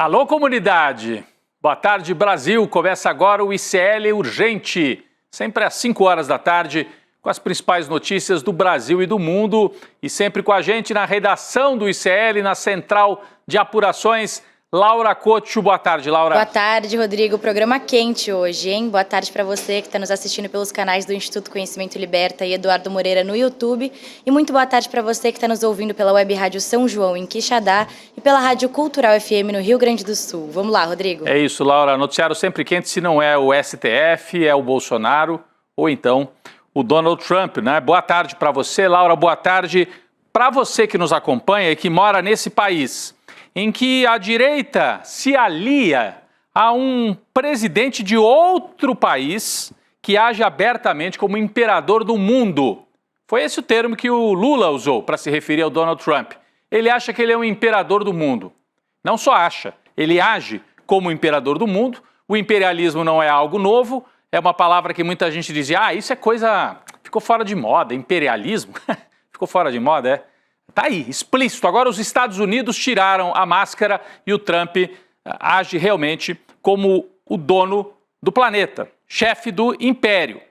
Alô, comunidade! Boa tarde, Brasil! Começa agora o ICL Urgente, sempre às 5 horas da tarde, com as principais notícias do Brasil e do mundo, e sempre com a gente na redação do ICL, na Central de Apurações, Laura Couto. Boa tarde, Laura. Boa tarde, Rodrigo. Programa quente hoje, hein? Boa tarde para você que está nos assistindo pelos canais do Instituto Conhecimento Liberta e Eduardo Moreira no YouTube. E muito boa tarde para você que está nos ouvindo pela Web Rádio São João, em Quixadá, e pela Rádio Cultural FM no Rio Grande do Sul. Vamos lá, Rodrigo. É isso, Laura. Noticiário sempre quente, se não é o STF, é o Bolsonaro ou então o Donald Trump, né? Boa tarde para você, Laura. Boa tarde para você que nos acompanha e que mora nesse país em que a direita se alia a um presidente de outro país que age abertamente como imperador do mundo. Foi esse o termo que o Lula usou para se referir ao Donald Trump. Ele acha que ele é um imperador do mundo. Não só acha, ele age como imperador do mundo. O imperialismo não é algo novo, é uma palavra que muita gente dizia, isso é coisa, ficou fora de moda, imperialismo, ficou fora de moda, é? Tá aí, explícito. Agora os Estados Unidos tiraram a máscara e o Trump age realmente como o dono do planeta, chefe do império.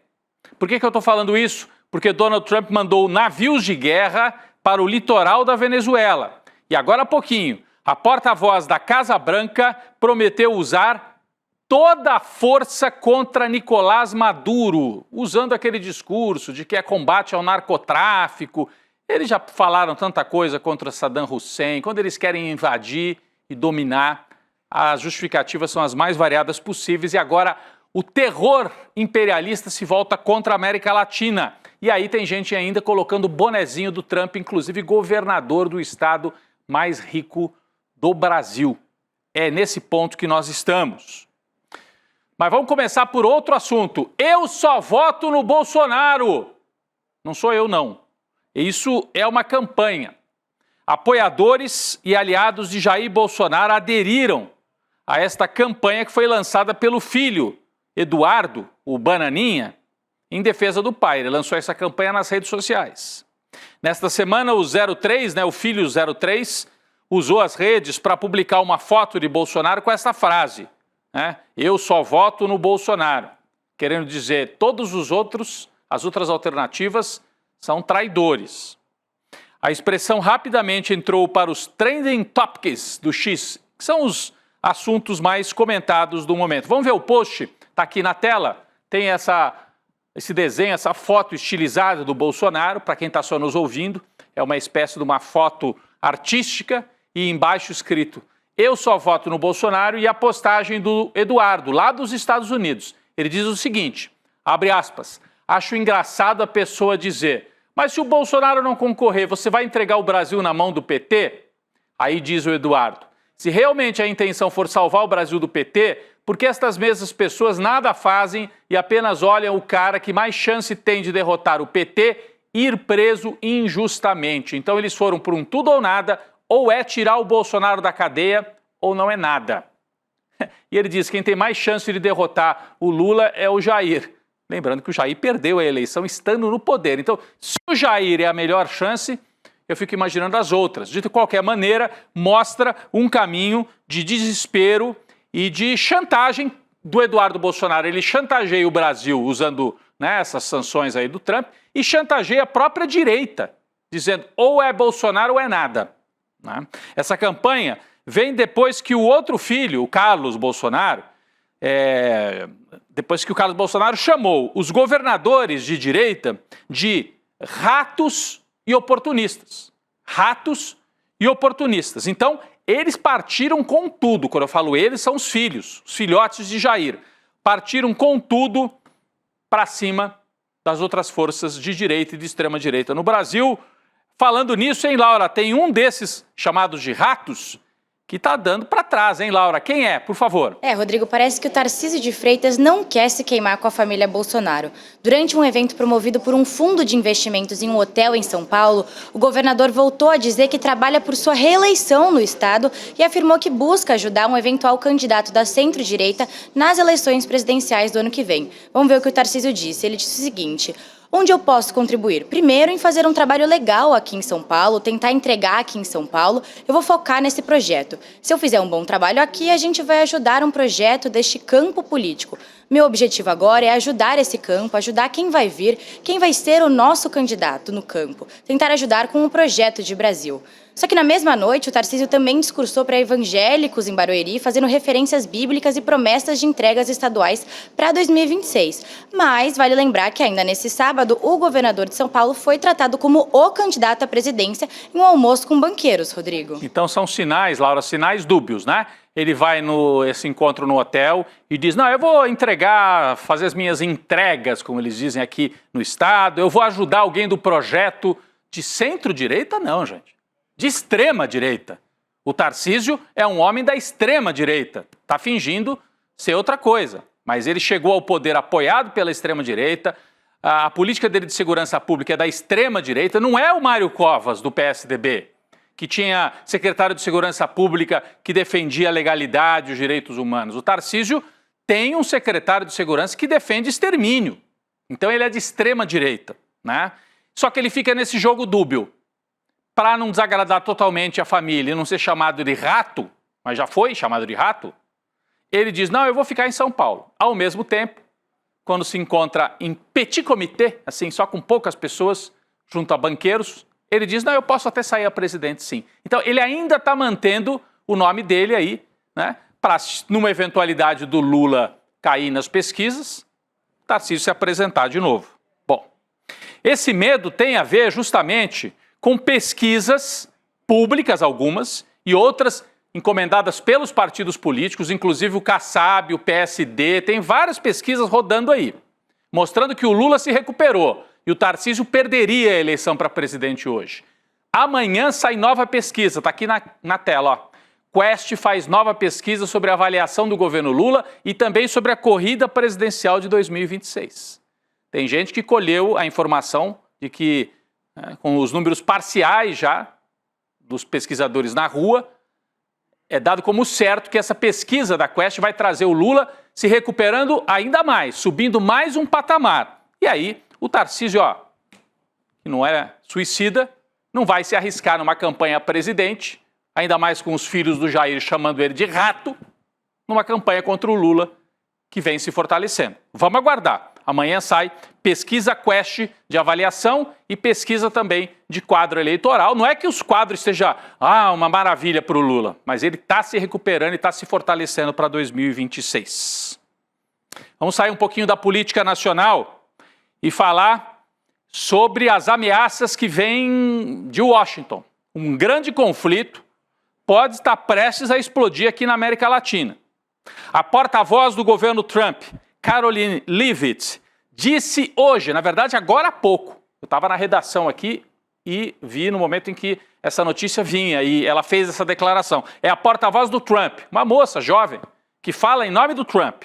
Por que eu estou falando isso? Porque Donald Trump mandou navios de guerra para o litoral da Venezuela. E agora há pouquinho, a porta-voz da Casa Branca prometeu usar toda a força contra Nicolás Maduro, usando aquele discurso de que é combate ao narcotráfico. Eles já falaram tanta coisa contra Saddam Hussein. Quando eles querem invadir e dominar, as justificativas são as mais variadas possíveis. E agora o terror imperialista se volta contra a América Latina. E aí tem gente ainda colocando o bonezinho do Trump, inclusive governador do estado mais rico do Brasil. É nesse ponto que nós estamos. Mas vamos começar por outro assunto. Eu só voto no Bolsonaro. Não sou eu, não. Isso é uma campanha. Apoiadores e aliados de Jair Bolsonaro aderiram a esta campanha que foi lançada pelo filho, Eduardo, o Bananinha, em defesa do pai. Ele lançou essa campanha nas redes sociais. Nesta semana, o 03, o filho 03, usou as redes para publicar uma foto de Bolsonaro com essa frase, eu só voto no Bolsonaro, querendo dizer todos os outros, as outras alternativas, são traidores. A expressão rapidamente entrou para os trending topics do X, que são os assuntos mais comentados do momento. Vamos ver o post? Está aqui na tela. Tem esse desenho, essa foto estilizada do Bolsonaro. Para quem está só nos ouvindo, é uma espécie de uma foto artística e embaixo escrito eu só voto no Bolsonaro, e a postagem do Eduardo, lá dos Estados Unidos. Ele diz o seguinte, abre aspas, acho engraçado a pessoa dizer, mas se o Bolsonaro não concorrer, você vai entregar o Brasil na mão do PT? Aí diz o Eduardo, se realmente a intenção for salvar o Brasil do PT, por que estas mesmas pessoas nada fazem e apenas olham o cara que mais chance tem de derrotar o PT ir preso injustamente? Então eles foram por um tudo ou nada, ou é tirar o Bolsonaro da cadeia, ou não é nada. E ele diz que quem tem mais chance de derrotar o Lula é o Jair. Lembrando que o Jair perdeu a eleição estando no poder. Então, se o Jair é a melhor chance, eu fico imaginando as outras. De qualquer maneira, mostra um caminho de desespero e de chantagem do Eduardo Bolsonaro. Ele chantageia o Brasil usando essas sanções aí do Trump e chantageia a própria direita, dizendo ou é Bolsonaro ou é nada. Essa campanha vem depois que o outro filho, o Carlos Bolsonaro, depois que o Carlos Bolsonaro chamou os governadores de direita de ratos e oportunistas. Ratos e oportunistas. Então, eles partiram com tudo. Quando eu falo eles, são os filhos, os filhotes de Jair. Partiram com tudo para cima das outras forças de direita e de extrema direita no Brasil. Falando nisso, hein, Laura, tem um desses chamados de ratos que está dando para trás, hein, Laura? Quem é, por favor? Rodrigo, parece que o Tarcísio de Freitas não quer se queimar com a família Bolsonaro. Durante um evento promovido por um fundo de investimentos em um hotel em São Paulo, o governador voltou a dizer que trabalha por sua reeleição no estado e afirmou que busca ajudar um eventual candidato da centro-direita nas eleições presidenciais do ano que vem. Vamos ver o que o Tarcísio disse. Ele disse o seguinte: Onde eu posso contribuir? Primeiro, em fazer um trabalho legal aqui em São Paulo, tentar entregar aqui em São Paulo. Eu vou focar nesse projeto. Se eu fizer um bom trabalho aqui, a gente vai ajudar um projeto deste campo político. Meu objetivo agora é ajudar esse campo, ajudar quem vai vir, quem vai ser o nosso candidato no campo. Tentar ajudar com um projeto de Brasil. Só que na mesma noite, o Tarcísio também discursou para evangélicos em Barueri, fazendo referências bíblicas e promessas de entregas estaduais para 2026. Mas vale lembrar que ainda nesse sábado, o governador de São Paulo foi tratado como o candidato à presidência em um almoço com banqueiros, Rodrigo. Então são sinais, Laura, sinais dúbios, né? Ele vai esse encontro no hotel e diz, não, eu vou entregar, fazer as minhas entregas, como eles dizem aqui no estado, eu vou ajudar alguém do projeto de centro-direita, não, gente. De extrema-direita. O Tarcísio é um homem da extrema-direita. Está fingindo ser outra coisa. Mas ele chegou ao poder apoiado pela extrema-direita. A política dele de segurança pública é da extrema-direita. Não é o Mário Covas, do PSDB, que tinha secretário de segurança pública que defendia a legalidade e os direitos humanos. O Tarcísio tem um secretário de segurança que defende extermínio. Então ele é de extrema-direita, né? Só que ele fica nesse jogo dúbio. Para não desagradar totalmente a família e não ser chamado de rato, mas já foi chamado de rato, ele diz, não, eu vou ficar em São Paulo. Ao mesmo tempo, quando se encontra em petit comité, assim, só com poucas pessoas, junto a banqueiros, ele diz, não, eu posso até sair a presidente, sim. Então, ele ainda está mantendo o nome dele aí, né, para, numa eventualidade do Lula cair nas pesquisas, Tarcísio se apresentar de novo. Bom, esse medo tem a ver justamente com pesquisas públicas, algumas, e outras encomendadas pelos partidos políticos, inclusive o Kassab, o PSD, tem várias pesquisas rodando aí, mostrando que o Lula se recuperou e o Tarcísio perderia a eleição para presidente hoje. Amanhã sai nova pesquisa, está aqui na tela, ó. Quest faz nova pesquisa sobre a avaliação do governo Lula e também sobre a corrida presidencial de 2026. Tem gente que colheu a informação de que com os números parciais já dos pesquisadores na rua, é dado como certo que essa pesquisa da Quest vai trazer o Lula se recuperando ainda mais, subindo mais um patamar. E aí o Tarcísio, ó, que não é suicida, não vai se arriscar numa campanha a presidente, ainda mais com os filhos do Jair chamando ele de rato, numa campanha contra o Lula que vem se fortalecendo. Vamos aguardar. Amanhã sai pesquisa Quest de avaliação e pesquisa também de quadro eleitoral. Não é que os quadros estejam uma maravilha para o Lula, mas ele está se recuperando e está se fortalecendo para 2026. Vamos sair um pouquinho da política nacional e falar sobre as ameaças que vêm de Washington. Um grande conflito pode estar prestes a explodir aqui na América Latina. A porta-voz do governo Trump, Karoline Leavitt, disse hoje, na verdade agora há pouco, eu estava na redação aqui e vi no momento em que essa notícia vinha e ela fez essa declaração. É a porta-voz do Trump, uma moça jovem que fala em nome do Trump.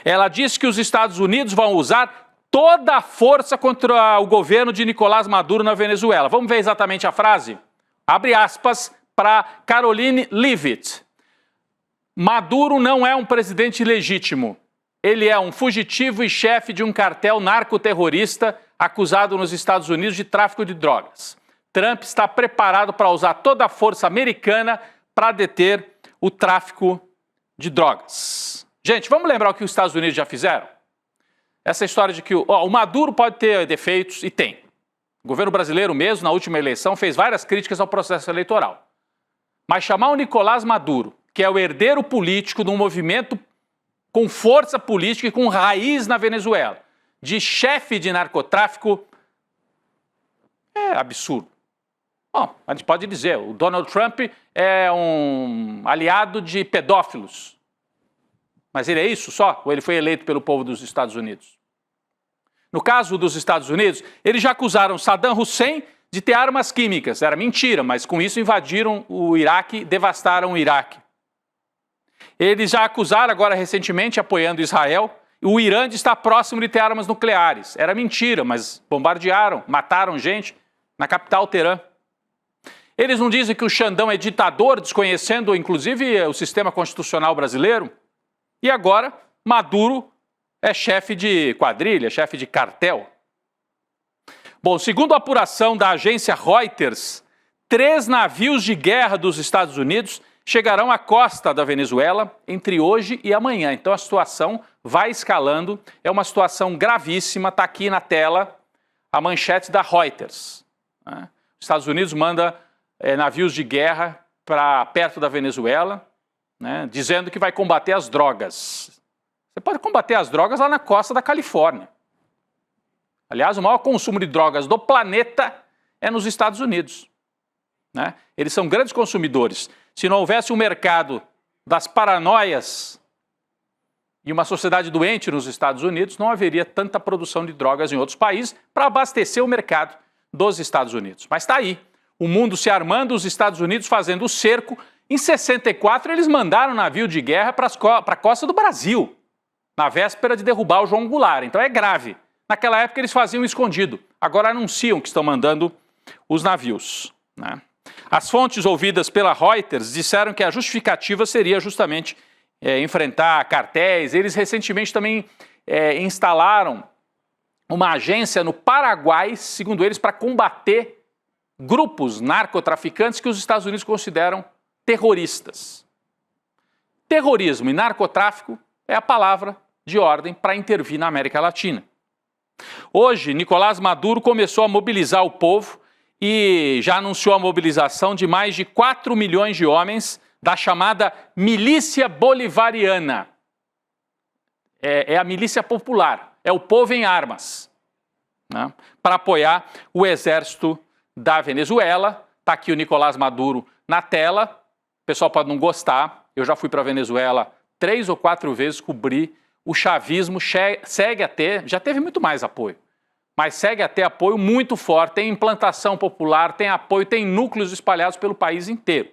Ela disse que os Estados Unidos vão usar toda a força contra o governo de Nicolás Maduro na Venezuela. Vamos ver exatamente a frase? Abre aspas para Karoline Leavitt. Maduro não é um presidente legítimo. Ele é um fugitivo e chefe de um cartel narcoterrorista acusado nos Estados Unidos de tráfico de drogas. Trump está preparado para usar toda a força americana para deter o tráfico de drogas. Gente, vamos lembrar o que os Estados Unidos já fizeram? Essa história de que o Maduro pode ter defeitos, e tem. O governo brasileiro mesmo, na última eleição, fez várias críticas ao processo eleitoral. Mas chamar o Nicolás Maduro, que é o herdeiro político de um movimento com força política e com raiz na Venezuela, de chefe de narcotráfico, é absurdo. Bom, a gente pode dizer, o Donald Trump é um aliado de pedófilos. Mas ele é isso só? Ou ele foi eleito pelo povo dos Estados Unidos? No caso dos Estados Unidos, eles já acusaram Saddam Hussein de ter armas químicas. Era mentira, mas com isso invadiram o Iraque, devastaram o Iraque. Eles já acusaram agora recentemente, apoiando Israel, o Irã de estar próximo de ter armas nucleares. Era mentira, mas bombardearam, mataram gente na capital Teherã. Eles não dizem que o Xandão é ditador, desconhecendo inclusive o sistema constitucional brasileiro? E agora, Maduro é chefe de quadrilha, chefe de cartel. Bom, segundo a apuração da agência Reuters, 3 navios de guerra dos Estados Unidos chegarão à costa da Venezuela entre hoje e amanhã. Então a situação vai escalando, é uma situação gravíssima, está aqui na tela a manchete da Reuters. Os Estados Unidos manda navios de guerra para perto da Venezuela, dizendo que vai combater as drogas. Você pode combater as drogas lá na costa da Califórnia. Aliás, o maior consumo de drogas do planeta é nos Estados Unidos. Eles são grandes consumidores. Se não houvesse um mercado das paranoias e uma sociedade doente nos Estados Unidos, não haveria tanta produção de drogas em outros países para abastecer o mercado dos Estados Unidos. Mas está aí, o mundo se armando, os Estados Unidos fazendo o cerco. Em 64, eles mandaram um navio de guerra para a costa do Brasil, na véspera de derrubar o João Goulart. Então é grave. Naquela época eles faziam escondido, agora anunciam que estão mandando os navios. As fontes ouvidas pela Reuters disseram que a justificativa seria justamente enfrentar cartéis. Eles recentemente também instalaram uma agência no Paraguai, segundo eles, para combater grupos narcotraficantes que os Estados Unidos consideram terroristas. Terrorismo e narcotráfico é a palavra de ordem para intervir na América Latina. Hoje, Nicolás Maduro começou a mobilizar o povo e já anunciou a mobilização de mais de 4 milhões de homens da chamada milícia bolivariana. É a milícia popular, é o povo em armas, para apoiar o exército da Venezuela. Está aqui o Nicolás Maduro na tela. O pessoal pode não gostar, eu já fui para a Venezuela 3 ou 4 vezes, cobri. O chavismo segue a ter, já teve muito mais apoio, mas segue a ter apoio muito forte, tem implantação popular, tem apoio, tem núcleos espalhados pelo país inteiro.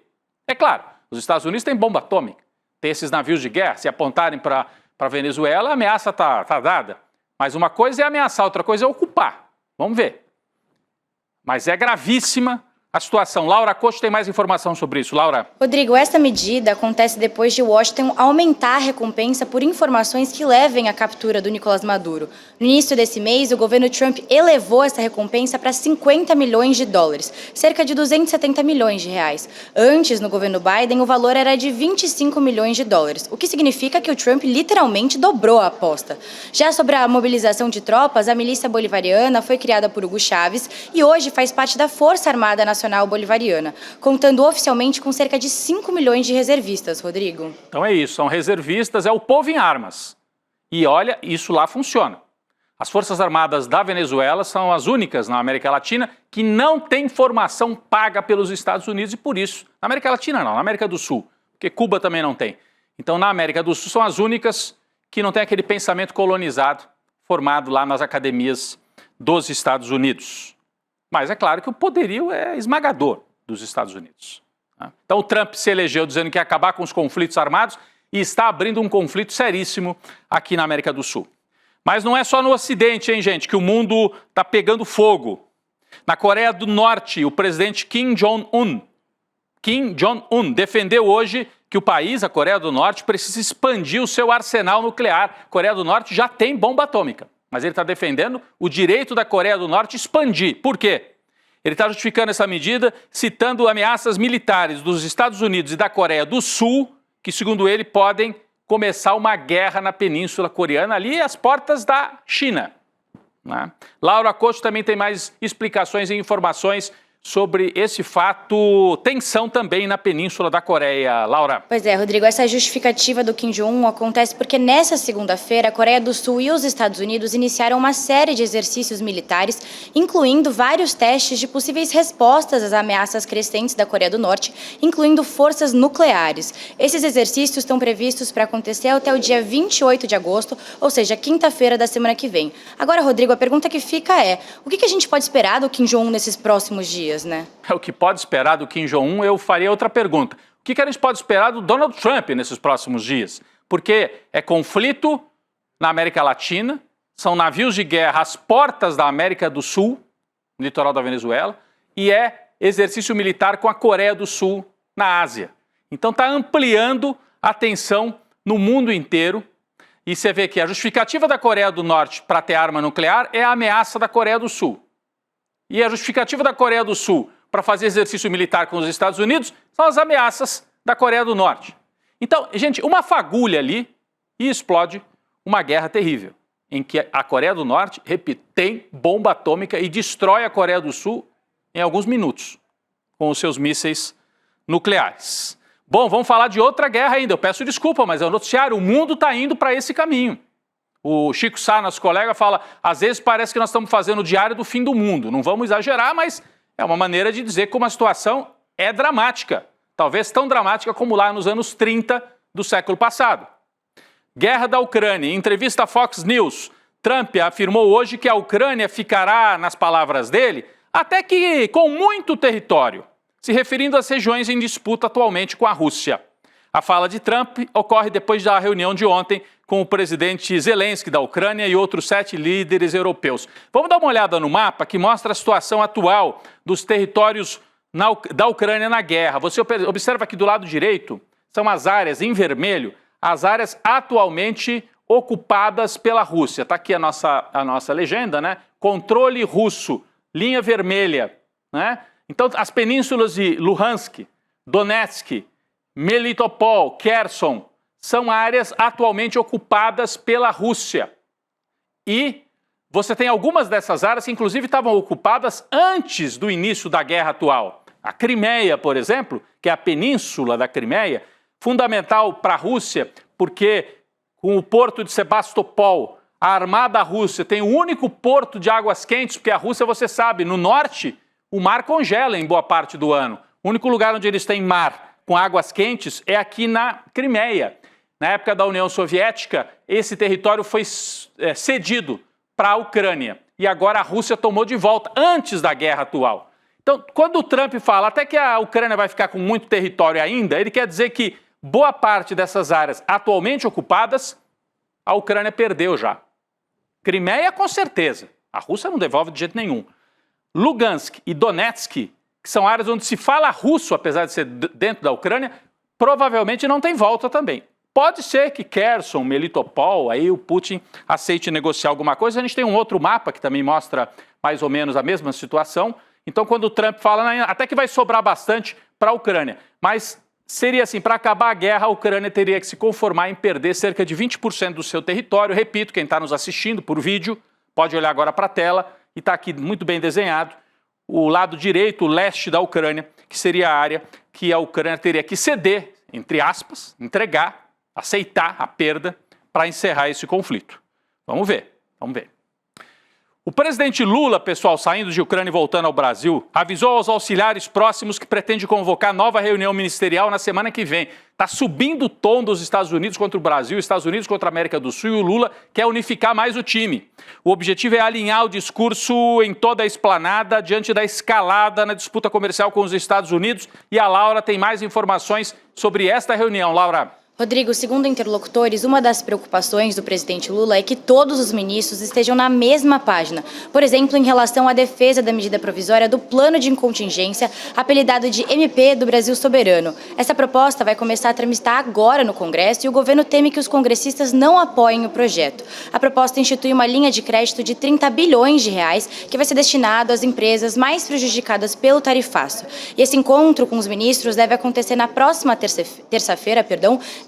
É claro, os Estados Unidos têm bomba atômica, tem esses navios de guerra, se apontarem para a Venezuela, a ameaça está dada. Mas uma coisa é ameaçar, outra coisa é ocupar. Vamos ver. Mas é gravíssima a situação. Laura Costa tem mais informação sobre isso. Laura. Rodrigo, esta medida acontece depois de Washington aumentar a recompensa por informações que levem à captura do Nicolás Maduro. No início desse mês, o governo Trump elevou essa recompensa para 50 milhões de dólares, cerca de 270 milhões de reais. Antes, no governo Biden, o valor era de 25 milhões de dólares, o que significa que o Trump literalmente dobrou a aposta. Já sobre a mobilização de tropas, a milícia bolivariana foi criada por Hugo Chávez e hoje faz parte da Força Armada Nacional Bolivariana, contando oficialmente com cerca de 5 milhões de reservistas, Rodrigo. Então é isso, são reservistas, é o povo em armas. E olha, isso lá funciona. As Forças Armadas da Venezuela são as únicas na América Latina que não têm formação paga pelos Estados Unidos e por isso, na América Latina não, na América do Sul, porque Cuba também não tem. Então na América do Sul são as únicas que não têm aquele pensamento colonizado formado lá nas academias dos Estados Unidos. Mas é claro que o poderio é esmagador dos Estados Unidos. Então o Trump se elegeu dizendo que ia acabar com os conflitos armados e está abrindo um conflito seríssimo aqui na América do Sul. Mas não é só no Ocidente, hein, gente, que o mundo está pegando fogo. Na Coreia do Norte, o presidente Kim Jong-un defendeu hoje que o país, a Coreia do Norte, precisa expandir o seu arsenal nuclear. A Coreia do Norte já tem bomba atômica, mas ele está defendendo o direito da Coreia do Norte expandir. Por quê? Ele está justificando essa medida citando ameaças militares dos Estados Unidos e da Coreia do Sul, que, segundo ele, podem começar uma guerra na Península Coreana, ali às portas da China. Laura Costa também tem mais explicações e informações sobre esse fato, tensão também na Península da Coreia. Laura. Pois é, Rodrigo, essa justificativa do Kim Jong-un acontece porque nessa segunda-feira a Coreia do Sul e os Estados Unidos iniciaram uma série de exercícios militares, incluindo vários testes de possíveis respostas às ameaças crescentes da Coreia do Norte, incluindo forças nucleares. Esses exercícios estão previstos para acontecer até o dia 28 de agosto, ou seja, quinta-feira da semana que vem. Agora, Rodrigo, a pergunta que fica é, o que a gente pode esperar do Kim Jong-un nesses próximos dias? É o que pode esperar do Kim Jong-un, eu faria outra pergunta. O que a gente pode esperar do Donald Trump nesses próximos dias? Porque é conflito na América Latina, são navios de guerra às portas da América do Sul, no litoral da Venezuela, e é exercício militar com a Coreia do Sul na Ásia. Então está ampliando a tensão no mundo inteiro. E você vê que a justificativa da Coreia do Norte para ter arma nuclear é a ameaça da Coreia do Sul. E a justificativa da Coreia do Sul para fazer exercício militar com os Estados Unidos são as ameaças da Coreia do Norte. Então, gente, uma fagulha ali e explode uma guerra terrível, em que a Coreia do Norte, repito, tem bomba atômica e destrói a Coreia do Sul em alguns minutos com os seus mísseis nucleares. Bom, vamos falar de outra guerra ainda. Eu peço desculpa, mas é o noticiário. O mundo está indo para esse caminho. O Chico Sá, nosso colega, fala, às vezes parece que nós estamos fazendo o diário do fim do mundo. Não vamos exagerar, mas é uma maneira de dizer como a situação é dramática. Talvez tão dramática como lá nos anos 30 do século passado. Guerra da Ucrânia. Em entrevista à Fox News, Trump afirmou hoje que a Ucrânia ficará, nas palavras dele, até que com muito território, se referindo às regiões em disputa atualmente com a Rússia. A fala de Trump ocorre depois da reunião de ontem com o presidente Zelensky da Ucrânia e outros 7 líderes europeus. Vamos dar uma olhada no mapa que mostra a situação atual dos territórios da Ucrânia na guerra. Você observa aqui do lado direito, são as áreas em vermelho, as áreas atualmente ocupadas pela Rússia. Está aqui a nossa legenda, né? Controle russo, linha vermelha, né? Então, as penínsulas de Luhansk, Donetsk, Melitopol, Kherson, são áreas atualmente ocupadas pela Rússia. E você tem algumas dessas áreas que, inclusive, estavam ocupadas antes do início da guerra atual. A Crimeia, por exemplo, que é a península da Crimeia, fundamental para a Rússia, porque com o porto de Sebastopol, a armada russa tem o único porto de águas quentes, porque a Rússia, você sabe, no norte, o mar congela em boa parte do ano. O único lugar onde eles têm mar com águas quentes é aqui na Crimeia. Na época da União Soviética, esse território foi cedido para a Ucrânia. E agora a Rússia tomou de volta, antes da guerra atual. Então, quando o Trump fala até que a Ucrânia vai ficar com muito território ainda, ele quer dizer que boa parte dessas áreas atualmente ocupadas, a Ucrânia perdeu já. Crimeia, com certeza. A Rússia não devolve de jeito nenhum. Lugansk e Donetsk, que são áreas onde se fala russo, apesar de ser dentro da Ucrânia, provavelmente não tem volta também. Pode ser que Kherson, Melitopol, aí o Putin aceite negociar alguma coisa. A gente tem um outro mapa que também mostra mais ou menos a mesma situação. Então, quando o Trump fala, até que vai sobrar bastante para a Ucrânia. Mas seria assim, para acabar a guerra, a Ucrânia teria que se conformar em perder cerca de 20% do seu território. Repito, quem está nos assistindo por vídeo, pode olhar agora para a tela, e está aqui muito bem desenhado, o lado direito, o leste da Ucrânia, que seria a área que a Ucrânia teria que ceder, entre aspas, entregar, aceitar a perda para encerrar esse conflito. Vamos ver, vamos ver. O presidente Lula, pessoal, saindo de Ucrânia e voltando ao Brasil, avisou aos auxiliares próximos que pretende convocar nova reunião ministerial na semana que vem. Está subindo o tom dos Estados Unidos contra o Brasil, Estados Unidos contra a América do Sul, e o Lula quer unificar mais o time. O objetivo é alinhar o discurso em toda a esplanada diante da escalada na disputa comercial com os Estados Unidos. E a Laura tem mais informações sobre esta reunião. Laura. Rodrigo, segundo interlocutores, uma das preocupações do presidente Lula é que todos os ministros estejam na mesma página. Por exemplo, em relação à defesa da medida provisória do plano de contingência, apelidado de MP do Brasil Soberano. Essa proposta vai começar a tramitar agora no Congresso e o governo teme que os congressistas não apoiem o projeto. A proposta institui uma linha de crédito de 30 bilhões de reais que vai ser destinado às empresas mais prejudicadas pelo tarifaço. E esse encontro com os ministros deve acontecer na próxima terça-feira,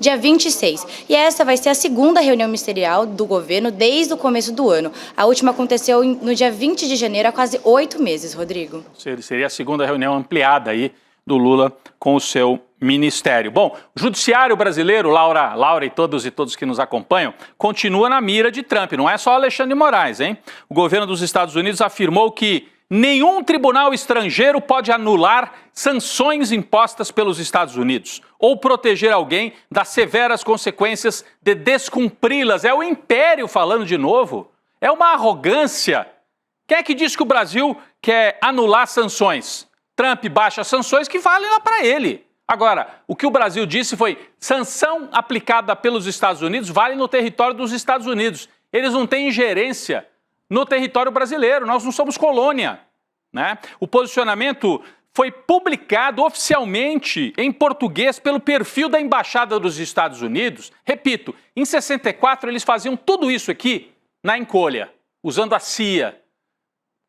dia 26. E essa vai ser a segunda reunião ministerial do governo desde o começo do ano. A última aconteceu no dia 20 de janeiro, há quase 8 meses, Rodrigo. Seria a segunda reunião ampliada aí do Lula com o seu ministério. Bom, o judiciário brasileiro, Laura e todos que nos acompanham, continua na mira de Trump. Não é só Alexandre de Moraes, hein? O governo dos Estados Unidos afirmou que nenhum tribunal estrangeiro pode anular sanções impostas pelos Estados Unidos ou proteger alguém das severas consequências de descumpri-las. É o império falando de novo. É uma arrogância. Quem é que diz que o Brasil quer anular sanções? Trump baixa sanções que valem lá para ele. Agora, o que o Brasil disse foi: sanção aplicada pelos Estados Unidos vale no território dos Estados Unidos. Eles não têm ingerência no território brasileiro, nós não somos colônia, né? O posicionamento foi publicado oficialmente em português pelo perfil da Embaixada dos Estados Unidos. Repito, em 64 eles faziam tudo isso aqui na encolha, usando a CIA,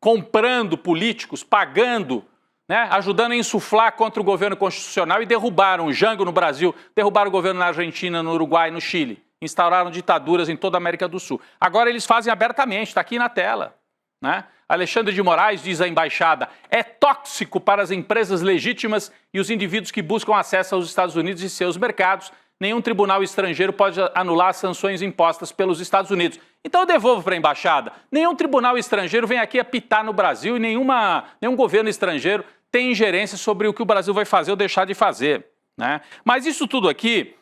comprando políticos, pagando, né, ajudando a insuflar contra o governo constitucional e derrubaram o Jango no Brasil, derrubaram o governo na Argentina, no Uruguai, no Chile. Instauraram ditaduras em toda a América do Sul. Agora eles fazem abertamente, está aqui na tela, né? Alexandre de Moraes, diz a embaixada, é tóxico para as empresas legítimas e os indivíduos que buscam acesso aos Estados Unidos e seus mercados. Nenhum tribunal estrangeiro pode anular as sanções impostas pelos Estados Unidos. Então eu devolvo para a embaixada. Nenhum tribunal estrangeiro vem aqui apitar no Brasil e nenhum governo estrangeiro tem ingerência sobre o que o Brasil vai fazer ou deixar de fazer, né? Mas isso tudo aqui,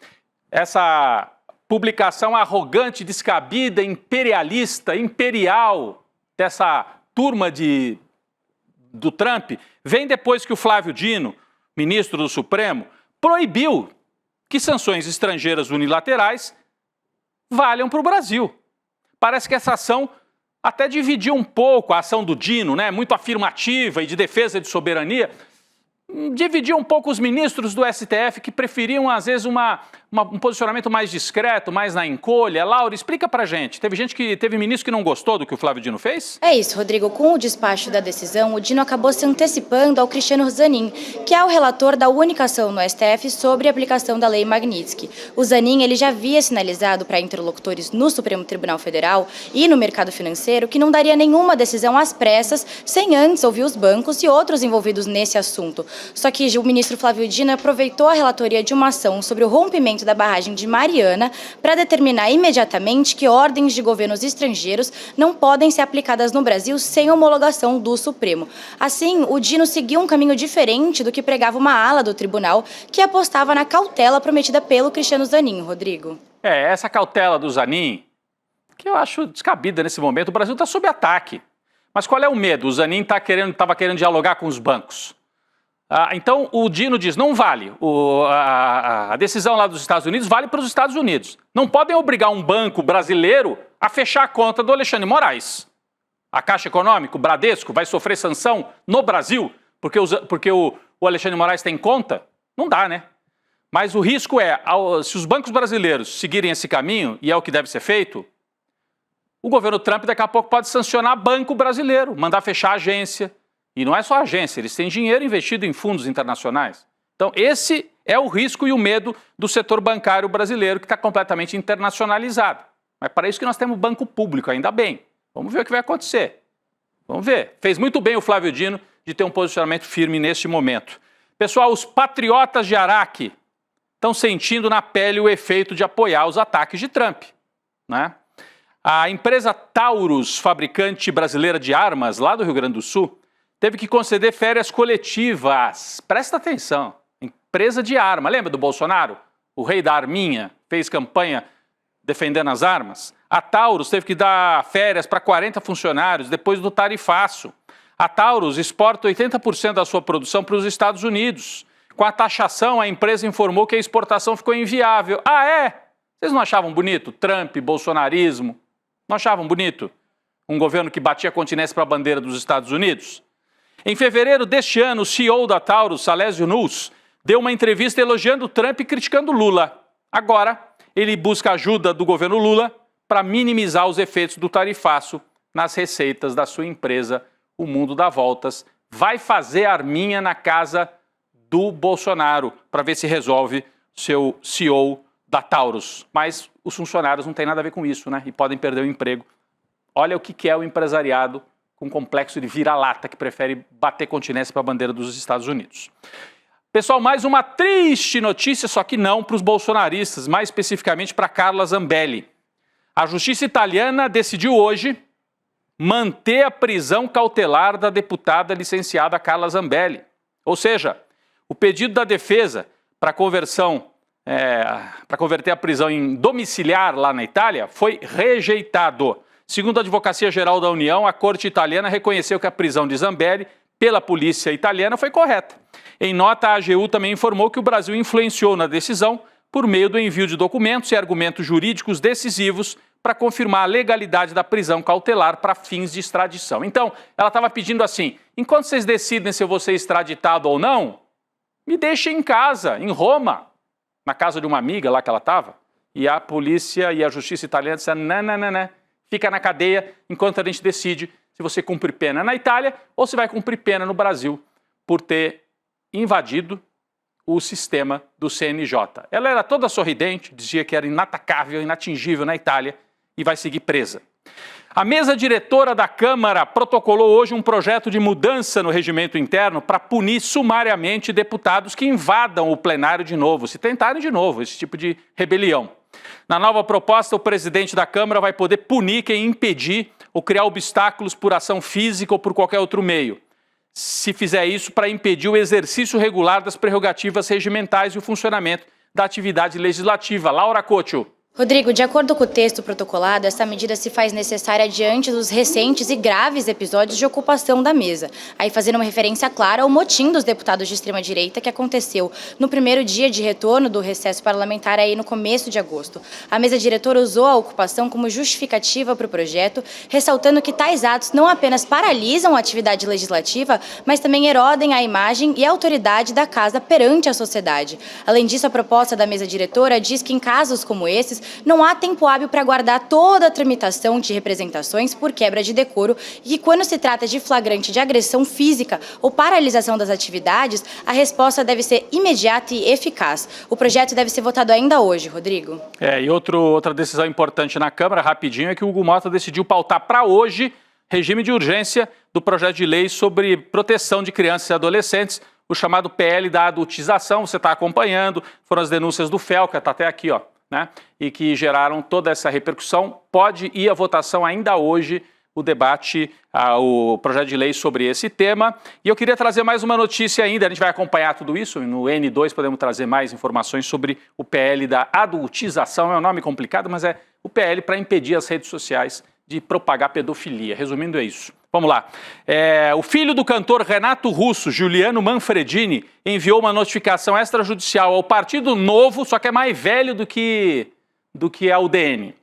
essa publicação arrogante, descabida, imperialista, imperial dessa turma do Trump, vem depois que o Flávio Dino, ministro do Supremo, proibiu que sanções estrangeiras unilaterais valham para o Brasil. Parece que essa ação até dividiu um pouco a ação do Dino, né, muito afirmativa e de defesa de soberania, dividiu um pouco os ministros do STF que preferiam, às vezes, um posicionamento mais discreto, mais na encolha. Laura, explica pra gente. Teve ministro que não gostou do que o Flávio Dino fez? É isso, Rodrigo. Com o despacho da decisão, o Dino acabou se antecipando ao Cristiano Zanin, que é o relator da única ação no STF sobre a aplicação da Lei Magnitsky. O Zanin, ele já havia sinalizado para interlocutores no Supremo Tribunal Federal e no mercado financeiro que não daria nenhuma decisão às pressas sem antes ouvir os bancos e outros envolvidos nesse assunto. Só que o ministro Flávio Dino aproveitou a relatoria de uma ação sobre o rompimento da barragem de Mariana para determinar imediatamente que ordens de governos estrangeiros não podem ser aplicadas no Brasil sem homologação do Supremo. Assim, o Dino seguiu um caminho diferente do que pregava uma ala do tribunal que apostava na cautela prometida pelo Cristiano Zanin, Rodrigo. Essa cautela do Zanin, que eu acho descabida nesse momento, o Brasil está sob ataque. Mas qual é o medo? O Zanin estava querendo dialogar com os bancos. Então o Dino diz, não vale, a decisão lá dos Estados Unidos vale para os Estados Unidos. Não podem obrigar um banco brasileiro a fechar a conta do Alexandre de Moraes. A Caixa Econômica, o Bradesco, vai sofrer sanção no Brasil porque o Alexandre de Moraes tem conta? Não dá, né? Mas o risco é, se os bancos brasileiros seguirem esse caminho, e é o que deve ser feito, o governo Trump daqui a pouco pode sancionar banco brasileiro, mandar fechar a agência. E não é só a agência, eles têm dinheiro investido em fundos internacionais. Então esse é o risco e o medo do setor bancário brasileiro que está completamente internacionalizado. Mas para isso que nós temos banco público, ainda bem. Vamos ver o que vai acontecer. Vamos ver. Fez muito bem o Flávio Dino de ter um posicionamento firme neste momento. Pessoal, os patriotas de Araque estão sentindo na pele o efeito de apoiar os ataques de Trump, né? A empresa Taurus, fabricante brasileira de armas lá do Rio Grande do Sul, teve que conceder férias coletivas. Presta atenção. Empresa de arma. Lembra do Bolsonaro? O rei da arminha fez campanha defendendo as armas. A Taurus teve que dar férias para 40 funcionários depois do tarifaço. A Taurus exporta 80% da sua produção para os Estados Unidos. Com a taxação, a empresa informou que a exportação ficou inviável. Ah, é? Vocês não achavam bonito? Trump, bolsonarismo. Não achavam bonito? Um governo que batia continência para a bandeira dos Estados Unidos? Em fevereiro deste ano, o CEO da Taurus, Salésio Nuss, deu uma entrevista elogiando Trump e criticando Lula. Agora, ele busca ajuda do governo Lula para minimizar os efeitos do tarifaço nas receitas da sua empresa, o Mundo dá Voltas. Vai fazer arminha na casa do Bolsonaro para ver se resolve seu CEO da Taurus. Mas os funcionários não têm nada a ver com isso, né? E podem perder o emprego. Olha o que é o empresariado com complexo de vira-lata, que prefere bater continência para a bandeira dos Estados Unidos. Pessoal, mais uma triste notícia, só que não para os bolsonaristas, mais especificamente para Carla Zambelli. A justiça italiana decidiu hoje manter a prisão cautelar da deputada licenciada Carla Zambelli. Ou seja, o pedido da defesa para converter a prisão em domiciliar lá na Itália foi rejeitado. Segundo a Advocacia Geral da União, a Corte italiana reconheceu que a prisão de Zambelli pela polícia italiana foi correta. Em nota, a AGU também informou que o Brasil influenciou na decisão por meio do envio de documentos e argumentos jurídicos decisivos para confirmar a legalidade da prisão cautelar para fins de extradição. Então, ela estava pedindo assim, enquanto vocês decidem se eu vou ser extraditado ou não, me deixem em casa, em Roma, na casa de uma amiga lá que ela estava, e a polícia e a justiça italiana disseram, não. Fica na cadeia enquanto a gente decide se você cumpre pena na Itália ou se vai cumprir pena no Brasil por ter invadido o sistema do CNJ. Ela era toda sorridente, dizia que era inatacável, inatingível na Itália e vai seguir presa. A mesa diretora da Câmara protocolou hoje um projeto de mudança no regimento interno para punir sumariamente deputados que invadam o plenário de novo, se tentarem de novo esse tipo de rebelião. Na nova proposta, o presidente da Câmara vai poder punir quem impedir ou criar obstáculos por ação física ou por qualquer outro meio, se fizer isso para impedir o exercício regular das prerrogativas regimentais e o funcionamento da atividade legislativa. Laura Couto. Rodrigo, de acordo com o texto protocolado, essa medida se faz necessária diante dos recentes e graves episódios de ocupação da mesa. Aí fazendo uma referência clara ao motim dos deputados de extrema-direita que aconteceu no primeiro dia de retorno do recesso parlamentar aí no começo de agosto. A mesa diretora usou a ocupação como justificativa para o projeto, ressaltando que tais atos não apenas paralisam a atividade legislativa, mas também erodem a imagem e a autoridade da casa perante a sociedade. Além disso, a proposta da mesa diretora diz que em casos como esses, não há tempo hábil para guardar toda a tramitação de representações por quebra de decoro e que quando se trata de flagrante de agressão física ou paralisação das atividades, a resposta deve ser imediata e eficaz. O projeto deve ser votado ainda hoje, Rodrigo. E outra decisão importante na Câmara, rapidinho, é que o Hugo Mota decidiu pautar para hoje regime de urgência do projeto de lei sobre proteção de crianças e adolescentes, o chamado PL da adultização. Você está acompanhando, foram as denúncias do FEL, que está até aqui, ó. Né, e que geraram toda essa repercussão. Pode ir à votação ainda hoje o debate, o projeto de lei sobre esse tema. E eu queria trazer mais uma notícia ainda, a gente vai acompanhar tudo isso, no N2 podemos trazer mais informações sobre o PL da adultização, é um nome complicado, mas é o PL para impedir as redes sociais de propagar pedofilia. Resumindo, é isso. Vamos lá. O filho do cantor Renato Russo, Giuliano Manfredini, enviou uma notificação extrajudicial ao Partido Novo, só que é mais velho do que a UDN.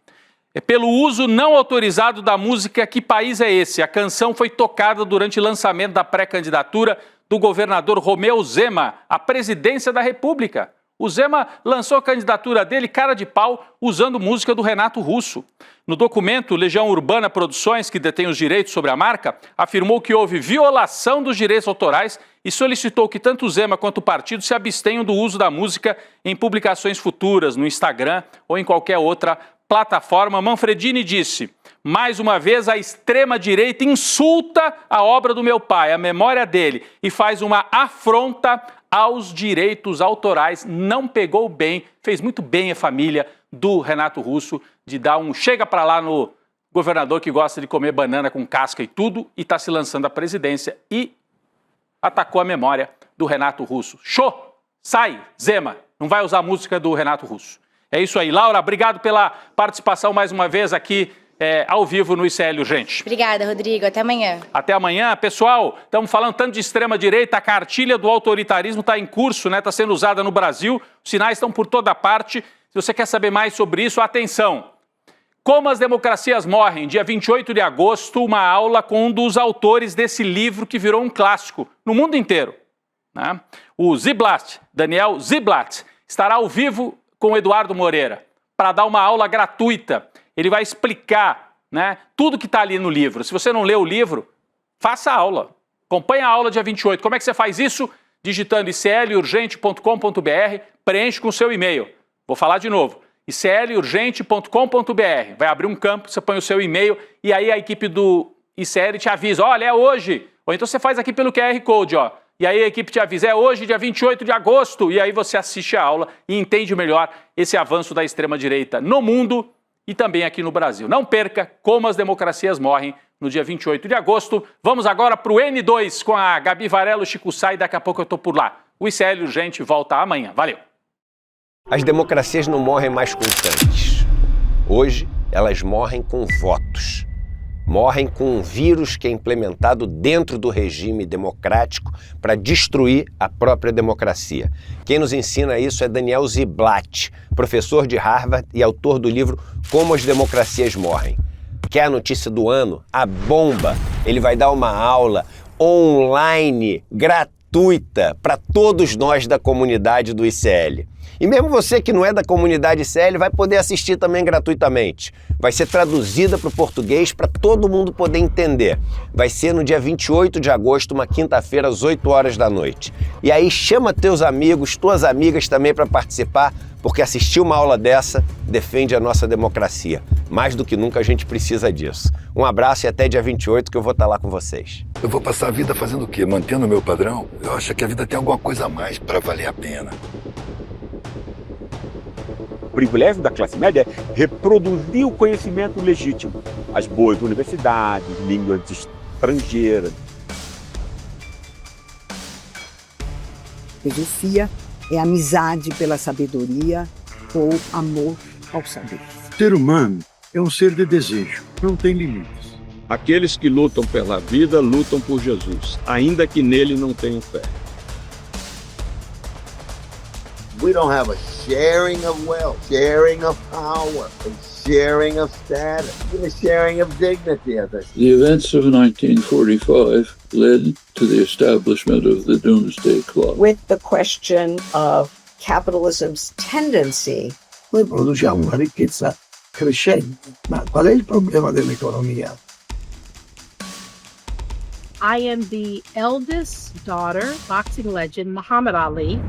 Pelo uso não autorizado da música Que País é Esse? A canção foi tocada durante o lançamento da pré-candidatura do governador Romeu Zema à presidência da República. O Zema lançou a candidatura dele, cara de pau, usando música do Renato Russo. No documento, Legião Urbana Produções, que detém os direitos sobre a marca, afirmou que houve violação dos direitos autorais e solicitou que tanto o Zema quanto o partido se abstenham do uso da música em publicações futuras, no Instagram ou em qualquer outra plataforma. Manfredini disse: mais uma vez a extrema-direita insulta a obra do meu pai, a memória dele, e faz uma afronta aos direitos autorais. Não pegou bem, fez muito bem a família do Renato Russo de dar um chega para lá no governador que gosta de comer banana com casca e tudo, e está se lançando à presidência e atacou a memória do Renato Russo. Show! Sai, Zema, não vai usar a música do Renato Russo. É isso aí. Laura, obrigado pela participação mais uma vez aqui ao vivo no ICL Urgente. Obrigada, Rodrigo. Até amanhã. Até amanhã. Pessoal, estamos falando tanto de extrema-direita, a cartilha do autoritarismo está em curso, né? Está sendo usada no Brasil, os sinais estão por toda parte. Se você quer saber mais sobre isso, atenção. Como as democracias morrem, dia 28 de agosto, uma aula com um dos autores desse livro que virou um clássico no mundo inteiro, né? O Ziblatt, Daniel Ziblatt, estará ao vivo com o Eduardo Moreira para dar uma aula gratuita. Ele vai explicar, né, tudo que está ali no livro. Se você não leu o livro, faça a aula. Acompanhe a aula dia 28. Como é que você faz isso? Digitando iclurgente.com.br, preenche com o seu e-mail. Vou falar de novo. iclurgente.com.br. Vai abrir um campo, você põe o seu e-mail e aí a equipe do ICL te avisa. Olha, é hoje. Ou então você faz aqui pelo QR Code, ó. E aí a equipe te avisa, é hoje, dia 28 de agosto. E aí você assiste a aula e entende melhor esse avanço da extrema-direita no mundo e também aqui no Brasil. Não perca Como as Democracias Morrem no dia 28 de agosto. Vamos agora para o N2 com a Gabi Varello, Chico Sá, e daqui a pouco eu estou por lá. O ICL Urgente volta amanhã. Valeu! As democracias não morrem mais com tanques. Hoje, elas morrem com votos. Morrem com um vírus que é implementado dentro do regime democrático para destruir a própria democracia. Quem nos ensina isso é Daniel Ziblatt, professor de Harvard e autor do livro Como as Democracias Morrem. Quer a notícia do ano? A bomba! Ele vai dar uma aula online gratuita para todos nós da comunidade do ICL. E mesmo você que não é da comunidade CL vai poder assistir também gratuitamente. Vai ser traduzida para o português para todo mundo poder entender. Vai ser no dia 28 de agosto, uma quinta-feira, às 8 horas da noite. E aí chama teus amigos, tuas amigas também para participar, porque assistir uma aula dessa defende a nossa democracia. Mais do que nunca a gente precisa disso. Um abraço e até dia 28 que eu vou estar lá com vocês. Eu vou passar a vida fazendo o quê? Mantendo o meu padrão? Eu acho que a vida tem alguma coisa a mais para valer a pena. O privilégio da classe média é reproduzir o conhecimento legítimo. As boas universidades, línguas estrangeiras. Filosofia é amizade pela sabedoria ou amor ao saber. O ser humano é um ser de desejo, não tem limites. Aqueles que lutam pela vida, lutam por Jesus, ainda que nele não tenham fé. We don't have a sharing of wealth, sharing of power, and sharing of status, and a sharing of dignity, as I say. The events of 1945 led to the establishment of the Doomsday Clock. With the question of capitalism's tendency. Noi produciamo una ricchezza crescente, ma qual è il problema dell'economia? I am the eldest daughter, boxing legend Muhammad Ali.